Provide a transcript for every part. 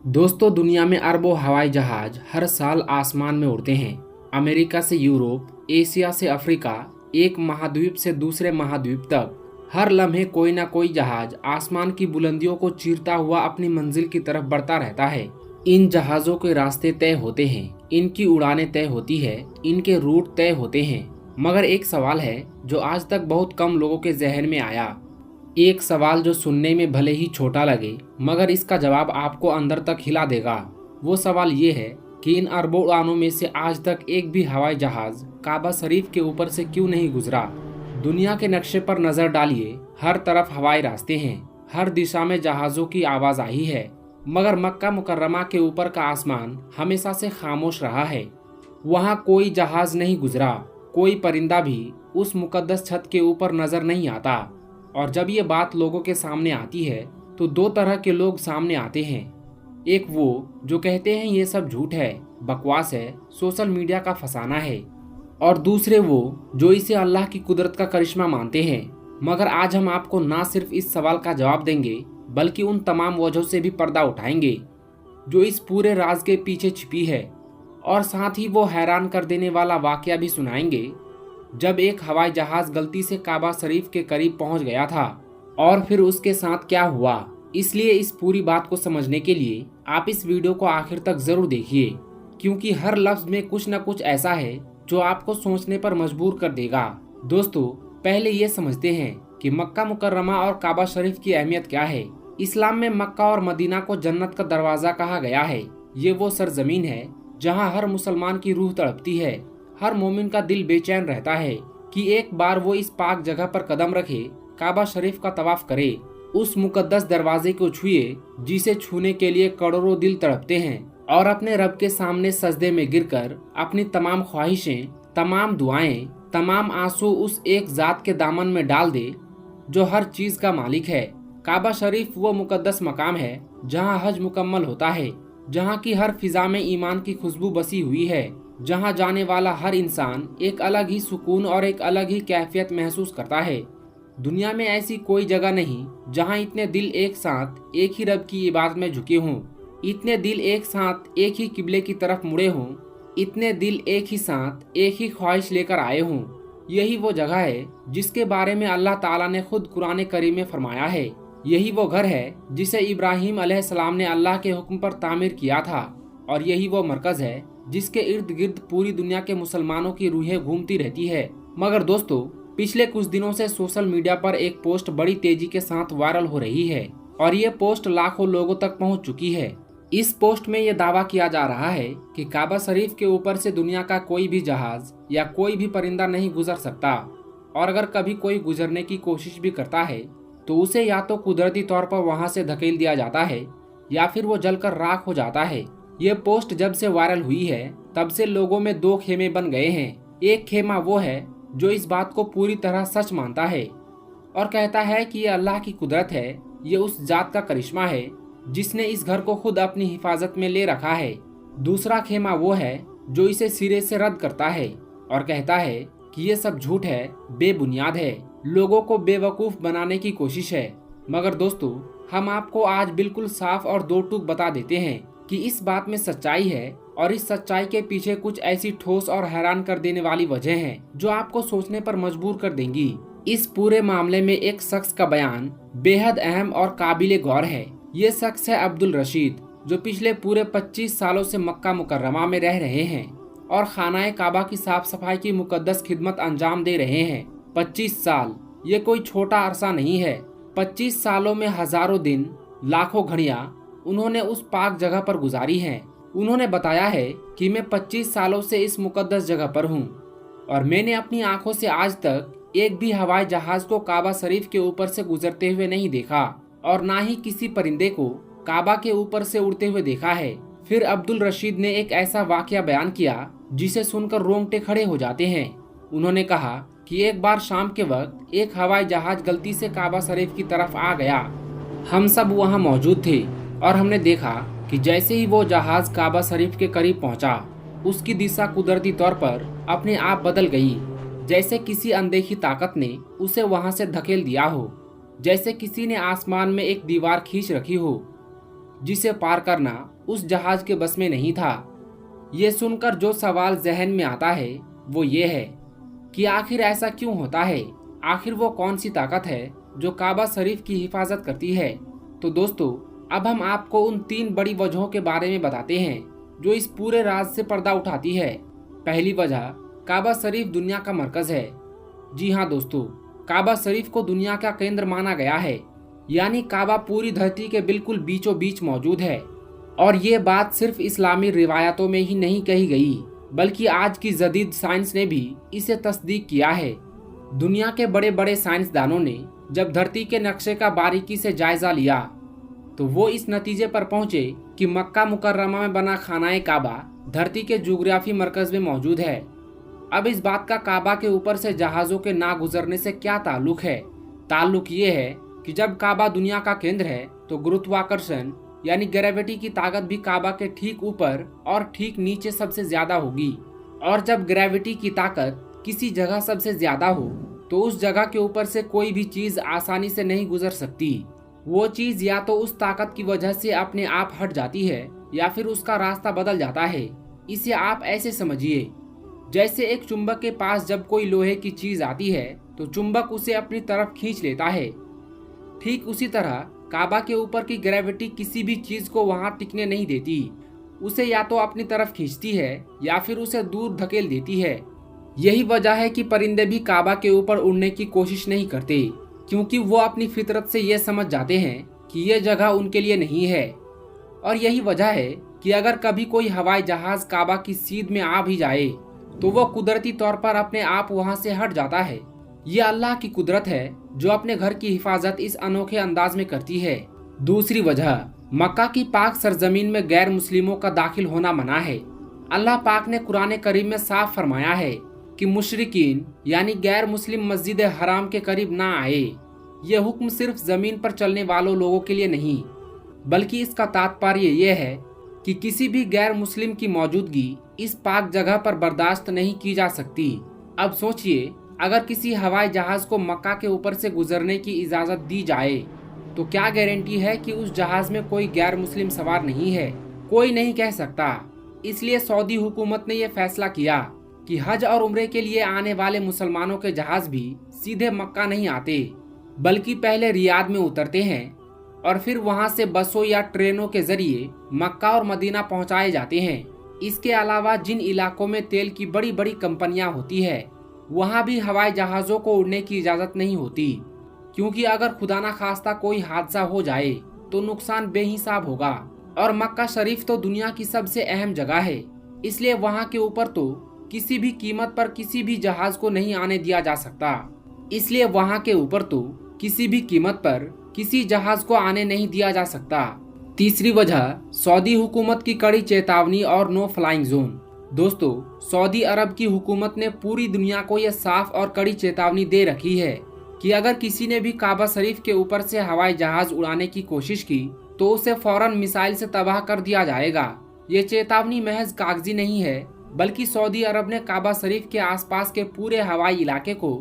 दोस्तों, दुनिया में अरबों हवाई जहाज हर साल आसमान में उड़ते हैं। अमेरिका से यूरोप, एशिया से अफ्रीका, एक महाद्वीप से दूसरे महाद्वीप तक हर लम्हे कोई ना कोई जहाज आसमान की बुलंदियों को चीरता हुआ अपनी मंजिल की तरफ बढ़ता रहता है। इन जहाज़ों के रास्ते तय होते हैं, इनकी उड़ानें तय होती है, इनके रूट तय होते हैं। मगर एक सवाल है जो आज तक बहुत कम लोगों के जहन में आया। एक सवाल जो सुनने में भले ही छोटा लगे, मगर इसका जवाब आपको अंदर तक हिला देगा। वो सवाल ये है कि इन अरबों उड़ानों में से आज तक एक भी हवाई जहाज काबा शरीफ के ऊपर से क्यों नहीं गुजरा। दुनिया के नक्शे पर नजर डालिए, हर तरफ हवाई रास्ते हैं, हर दिशा में जहाजों की आवाजाही है, मगर मक्का मुकर्रमा के ऊपर का आसमान हमेशा से खामोश रहा है। वहाँ कोई जहाज नहीं गुजरा, कोई परिंदा भी उस मुकद्दस छत के ऊपर नजर नहीं आता। और जब ये बात लोगों के सामने आती है तो दो तरह के लोग सामने आते हैं। एक वो जो कहते हैं ये सब झूठ है, बकवास है, सोशल मीडिया का फसाना है, और दूसरे वो जो इसे अल्लाह की कुदरत का करिश्मा मानते हैं। मगर आज हम आपको ना सिर्फ इस सवाल का जवाब देंगे, बल्कि उन तमाम वजहों से भी पर्दा उठाएंगे जो इस पूरे राज के पीछे छिपी है, और साथ ही वो हैरान कर देने वाला वाकया भी सुनाएंगे जब एक हवाई जहाज गलती से काबा शरीफ के करीब पहुंच गया था और फिर उसके साथ क्या हुआ। इसलिए इस पूरी बात को समझने के लिए आप इस वीडियो को आखिर तक जरूर देखिए, क्योंकि हर लफ्ज में कुछ न कुछ ऐसा है जो आपको सोचने पर मजबूर कर देगा। दोस्तों, पहले ये समझते हैं कि मक्का मुकर्रमा और काबा शरीफ की अहमियत क्या है। इस्लाम में मक्का और मदीना को जन्नत का दरवाजा कहा गया है। ये वो सरजमीन है जहाँ हर मुसलमान की रूह तड़पती है, हर मोमिन का दिल बेचैन रहता है कि एक बार वो इस पाक जगह पर कदम रखे, काबा शरीफ का तवाफ करे, उस मुकद्दस दरवाजे को छुए जिसे छूने के लिए करोड़ों दिल तड़पते हैं, और अपने रब के सामने सजदे में गिरकर अपनी तमाम ख्वाहिशें, तमाम दुआएं, तमाम आंसू उस एक जात के दामन में डाल दे जो हर चीज का मालिक है। काबा शरीफ वो मुकद्दस मकाम है जहाँ हज मुकम्मल होता है, जहाँ की हर फिजा में ईमान की खुशबू बसी हुई है, जहां जाने वाला हर इंसान एक अलग ही सुकून और एक अलग ही कैफियत महसूस करता है। दुनिया में ऐसी कोई जगह नहीं जहां इतने दिल एक साथ एक ही रब की इबादत में झुके हों, इतने दिल एक साथ एक ही किबले की तरफ मुड़े हों, इतने दिल एक ही साथ एक ही ख्वाहिश लेकर आए हों। यही वो जगह है जिसके बारे में अल्लाह ताला ने खुद कुरान करीम में फरमाया है। यही वो घर है जिसे इब्राहिम अलैहिस्सलाम ने अल्लाह के हुक्म पर तामीर किया था, और यही वो मरकज है जिसके इर्द गिर्द पूरी दुनिया के मुसलमानों की रूहें घूमती रहती है। मगर दोस्तों, पिछले कुछ दिनों से सोशल मीडिया पर एक पोस्ट बड़ी तेजी के साथ वायरल हो रही है, और ये पोस्ट लाखों लोगों तक पहुंच चुकी है। इस पोस्ट में ये दावा किया जा रहा है कि काबा शरीफ के ऊपर से दुनिया का कोई भी जहाज या कोई भी परिंदा नहीं गुजर सकता, और अगर कभी कोई गुजरने की कोशिश भी करता है तो उसे या तो कुदरती तौर पर वहां से धकेल दिया जाता है या फिर वो जलकर राख हो जाता है। ये पोस्ट जब से वायरल हुई है तब से लोगों में दो खेमे बन गए हैं। एक खेमा वो है जो इस बात को पूरी तरह सच मानता है और कहता है कि ये अल्लाह की कुदरत है, ये उस जात का करिश्मा है जिसने इस घर को खुद अपनी हिफाजत में ले रखा है। दूसरा खेमा वो है जो इसे सिरे से रद्द करता है और कहता है कि ये सब झूठ है, बेबुनियाद है, लोगों को बेवकूफ बनाने की कोशिश है। मगर दोस्तों, हम आपको आज बिल्कुल साफ और दो टूक बता देते हैं कि इस बात में सच्चाई है, और इस सच्चाई के पीछे कुछ ऐसी ठोस और हैरान कर देने वाली वजह हैं जो आपको सोचने पर मजबूर कर देंगी। इस पूरे मामले में एक शख्स का बयान बेहद अहम और काबिले गौर है। ये शख्स है अब्दुल रशीद, जो पिछले पूरे 25 सालों से मक्का मुकर्रमा में रह रहे हैं और खानाए काबा की साफ सफाई की मुकद्दस खिदमत अंजाम दे रहे हैं। 25 साल ये कोई छोटा अरसा नहीं है। 25 सालों में हजारों दिन, लाखों घड़ियां उन्होंने उस पाक जगह पर गुजारी हैं। उन्होंने बताया है कि मैं 25 सालों से इस मुकद्दस जगह पर हूँ, और मैंने अपनी आंखों से आज तक एक भी हवाई जहाज को काबा शरीफ के ऊपर से गुजरते हुए नहीं देखा, और ना ही किसी परिंदे को काबा के ऊपर से उड़ते हुए देखा है। फिर अब्दुल रशीद ने एक ऐसा वाकया बयान किया जिसे सुनकर रोंगटे खड़े हो जाते हैं। उन्होंने कहा कि एक बार शाम के वक्त एक हवाई जहाज गलती से काबा शरीफ की तरफ आ गया। हम सब वहाँ मौजूद थे और हमने देखा कि जैसे ही वो जहाज काबा शरीफ के करीब पहुंचा, उसकी दिशा कुदरती तौर पर अपने आप बदल गई, जैसे किसी अनदेखी ताकत ने उसे वहां से धकेल दिया हो, जैसे किसी ने आसमान में एक दीवार खींच रखी हो। जिसे पार करना उस जहाज के बस में नहीं था। ये सुनकर जो सवाल जहन में आता है वो ये है कि आखिर ऐसा क्यों होता है। आखिर वो कौन सी ताकत है जो काबा शरीफ की हिफाजत करती है। तो दोस्तों, अब हम आपको उन 3 बड़ी वजहों के बारे में बताते हैं जो इस पूरे राज से पर्दा उठाती है। पहली वजह, काबा शरीफ दुनिया का मरकज है। जी हाँ दोस्तों, काबा शरीफ को दुनिया का केंद्र माना गया है, यानी काबा पूरी धरती के बिल्कुल बीचों बीच मौजूद है। और ये बात सिर्फ इस्लामी रिवायतों में ही नहीं कही गई, बल्कि आज की जदीद साइंस ने भी इसे तस्दीक किया है। दुनिया के बड़े बड़े साइंसदानों ने जब धरती के नक्शे का बारीकी से जायजा लिया तो वो इस नतीजे पर पहुंचे कि मक्का मुकर्रमा में बना खानाए काबा धरती के ज्योग्राफी मरकज में मौजूद है। अब इस बात का काबा के ऊपर से जहाजों के ना गुजरने से क्या ताल्लुक है? ताल्लुक ये है कि जब काबा दुनिया का केंद्र है तो गुरुत्वाकर्षण यानी ग्रेविटी की ताकत भी काबा के ठीक ऊपर और ठीक नीचे सबसे ज्यादा होगी। और जब ग्रेविटी की ताकत किसी जगह सबसे ज्यादा हो तो उस जगह के ऊपर से कोई भी चीज आसानी से नहीं गुजर सकती। वो चीज या तो उस ताकत की वजह से अपने आप हट जाती है या फिर उसका रास्ता बदल जाता है। इसे आप ऐसे समझिए, जैसे एक चुंबक के पास जब कोई लोहे की चीज आती है तो चुंबक उसे अपनी तरफ खींच लेता है। ठीक उसी तरह काबा के ऊपर की ग्रेविटी किसी भी चीज को वहां टिकने नहीं देती। उसे या तो अपनी तरफ खींचती है या फिर उसे दूर धकेल देती है। यही वजह है कि परिंदे भी काबा के ऊपर उड़ने की कोशिश नहीं करते, क्योंकि वो अपनी फितरत से ये समझ जाते हैं कि ये जगह उनके लिए नहीं है। और यही वजह है कि अगर कभी कोई हवाई जहाज काबा की सीध में आ भी जाए तो वो कुदरती तौर पर अपने आप वहां से हट जाता है। ये अल्लाह की कुदरत है जो अपने घर की हिफाजत इस अनोखे अंदाज में करती है। दूसरी वजह, मक्का की पाक सरजमीन में गैर मुस्लिमों का दाखिल होना मना है। अल्लाह पाक ने कुरान करीम में साफ फरमाया है कि मुशरिकीन यानी गैर मुस्लिम मस्जिद हराम के करीब ना आए। यह हुक्म सिर्फ जमीन पर चलने वालों लोगों के लिए नहीं, बल्कि इसका तात्पर्य यह है कि किसी भी गैर मुस्लिम की मौजूदगी इस पाक जगह पर बर्दाश्त नहीं की जा सकती। अब सोचिए, अगर किसी हवाई जहाज को मक्का के ऊपर से गुजरने की इजाजत दी जाए तो क्या गारंटी है कि उस जहाज में कोई गैर मुस्लिम सवार नहीं है? कोई नहीं कह सकता। इसलिए सऊदी हुकूमत ने यह फैसला किया कि हज और उम्रे के लिए आने वाले मुसलमानों के जहाज भी सीधे मक्का नहीं आते, बल्कि पहले रियाद में उतरते हैं और फिर वहां से बसों या ट्रेनों के जरिए मक्का और मदीना पहुंचाए जाते हैं। इसके अलावा जिन इलाकों में तेल की बड़ी बड़ी कंपनियां होती है वहां भी हवाई जहाजों को उड़ने की इजाजत नहीं होती, क्योंकि अगर खुदा ना खास्ता कोई हादसा हो जाए तो नुकसान बेहिसाब होगा। और मक्का शरीफ तो दुनिया की सबसे अहम जगह है, इसलिए वहां के ऊपर तो किसी भी कीमत पर किसी भी जहाज को नहीं आने दिया जा सकता। इसलिए वहां के ऊपर तो किसी भी कीमत पर किसी जहाज को आने नहीं दिया जा सकता। तीसरी वजह, सऊदी हुकूमत की कड़ी चेतावनी और नो फ्लाइंग जोन। दोस्तों, सऊदी अरब की हुकूमत ने पूरी दुनिया को यह साफ और कड़ी चेतावनी दे रखी है कि अगर किसी ने भी काबा शरीफ के ऊपर से हवाई जहाज उड़ाने की कोशिश की तो उसे फौरन मिसाइल से तबाह कर दिया जाएगा। ये चेतावनी महज कागजी नहीं है, बल्कि सऊदी अरब ने काबा शरीफ के आसपास के पूरे हवाई इलाके को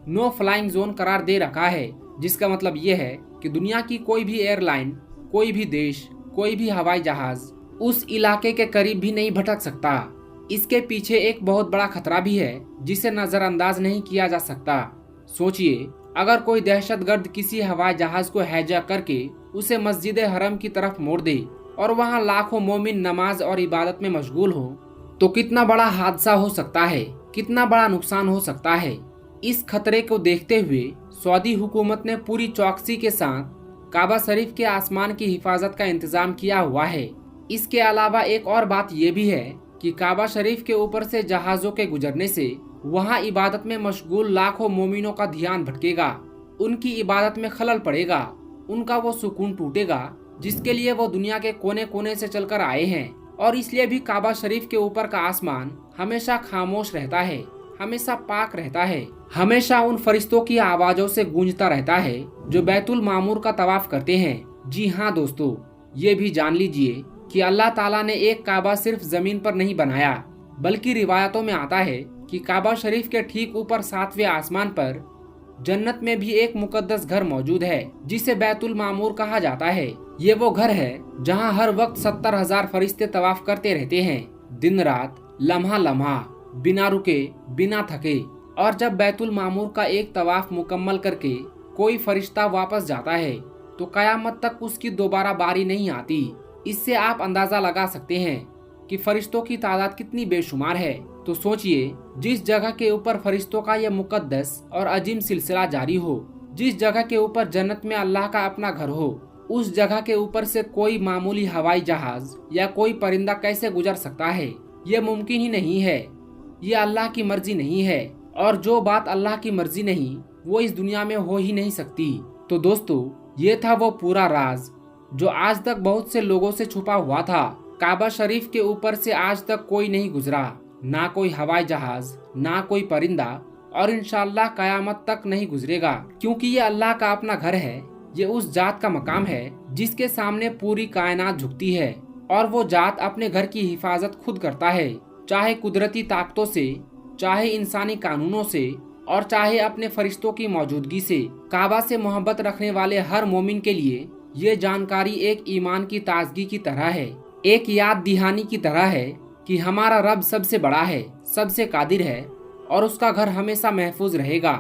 नो फ्लाइंग जोन करार दे रखा है, जिसका मतलब ये है कि दुनिया की कोई भी एयरलाइन, कोई भी देश, कोई भी हवाई जहाज उस इलाके के करीब भी नहीं भटक सकता। इसके पीछे एक बहुत बड़ा खतरा भी है जिसे नजरअंदाज नहीं किया जा सकता। सोचिए, अगर कोई दहशतगर्द किसी हवाई जहाज को हाईजैक करके उसे मस्जिद हरम की तरफ मोड़ दे और वहां लाखों मोमिन नमाज और इबादत में मशगूल हो तो कितना बड़ा हादसा हो सकता है, कितना बड़ा नुकसान हो सकता है। इस खतरे को देखते हुए सऊदी हुकूमत ने पूरी चौकसी के साथ काबा शरीफ के आसमान की हिफाजत का इंतजाम किया हुआ है। इसके अलावा एक और बात यह भी है कि काबा शरीफ के ऊपर से जहाजों के गुजरने से वहां इबादत में मशगूल लाखों मोमिनों का ध्यान भटकेगा, उनकी इबादत में खलल पड़ेगा, उनका वो सुकून टूटेगा जिसके लिए वो दुनिया के कोने कोने से चलकर आए हैं। और इसलिए भी काबा शरीफ के ऊपर का आसमान हमेशा खामोश रहता है, हमेशा पाक रहता है, हमेशा उन फरिश्तों की आवाजों से गूंजता रहता है जो बैतुल मामूर का तवाफ करते हैं। जी हाँ दोस्तों, ये भी जान लीजिए कि अल्लाह ताला ने एक काबा सिर्फ जमीन पर नहीं बनाया, बल्कि रिवायतों में आता है कि काबा शरीफ के ठीक ऊपर 7वें आसमान पर जन्नत में भी एक मुकद्दस घर मौजूद है जिसे बैतुल मामूर कहा जाता है। ये वो घर है जहाँ हर वक्त 70,000 फरिश्ते तवाफ करते रहते हैं, दिन रात, लम्हा लम्हा, बिना रुके, बिना थके। और जब बैतुल मामूर का एक तवाफ मुकम्मल करके कोई फरिश्ता वापस जाता है तो कयामत तक उसकी दोबारा बारी नहीं आती। इससे आप अंदाजा लगा सकते हैं कि फरिश्तों की तादाद कितनी बेशुमार है। तो सोचिए, जिस जगह के ऊपर फरिश्तों का यह मुकद्दस और अजीम सिलसिला जारी हो, जिस जगह के ऊपर जन्नत में अल्लाह का अपना घर हो, उस जगह के ऊपर से कोई मामूली हवाई जहाज या कोई परिंदा कैसे गुजर सकता है? ये मुमकिन ही नहीं है। ये अल्लाह की मर्जी नहीं है, और जो बात अल्लाह की मर्जी नहीं वो इस दुनिया में हो ही नहीं सकती। तो दोस्तों, ये था वो पूरा राज जो आज तक बहुत से लोगों से छुपा हुआ था। काबा शरीफ के ऊपर से आज तक कोई नहीं गुजरा, ना कोई हवाई जहाज, ना कोई परिंदा, और इंशाअल्लाह कयामत तक नहीं गुजरेगा, क्योंकि ये अल्लाह का अपना घर है। ये उस जात का मकाम है जिसके सामने पूरी कायनात झुकती है, और वो जात अपने घर की हिफाजत खुद करता है, चाहे कुदरती ताकतों से, चाहे इंसानी कानूनों से, और चाहे अपने फरिश्तों की मौजूदगी से। काबा से मोहब्बत रखने वाले हर मोमिन के लिए ये जानकारी एक ईमान की ताजगी की तरह है, एक याद दहानी की तरह है कि हमारा रब सबसे बड़ा है, सबसे कादिर है, और उसका घर हमेशा महफूज रहेगा।